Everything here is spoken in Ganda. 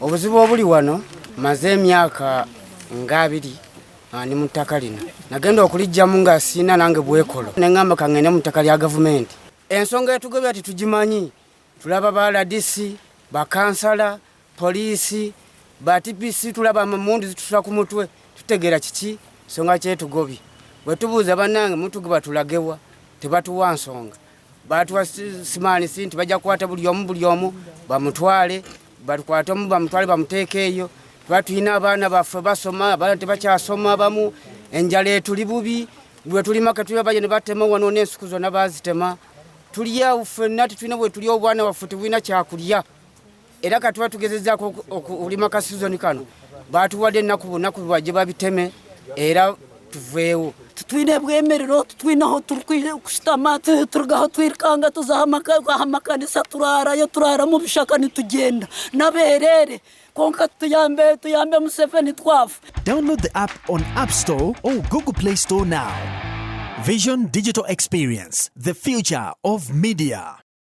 Obuzibu obuli wano maze emyaka nga 2 ni mu ttaka lino. Nagenda okulijjamu nga siina nange bwekolo. Ne ngamba kangende mu ttaka lya gavumenti. Ensonga etugobya ati tugimanyi. Tulaba ba LDC, ba kansala, poliisi, ba TPC, tulaba amamundu zitusa ku mutwe. Tutegeera kiki nsonga kyetugobye. Bwe tubuuza bannange mutugoba tulagewa tebatuwa nsonga. Batuwa simaani sinti bajja kukwata buli omu bamutwale, batukwata omu bamutwale bamuteeke eyo. Twatuyina abaana baffe basoma, abaana tebakyasoma abamu, enjala etuli bubi, bwe tulima katulya baje ne batema wano n'ensuku zonna baazitema. Tulya ffenna tetulina bwe tulya obwana waffe tebulina kyakulya. Era katuba tugezezzaako okulima ka sizoni kano. Batuwadde ennaku bunaku bwajje babiteme era tuveewo. Twine bwemerero twinaho turukwiye kusitama turugaho twirikanga tuzahamakakanisa turara mu bishaka nitugenda naberere konka tuyambe Museveni twafu. Download the app on App Store or Google Play Store now. Vision Digital Experience, the future of media.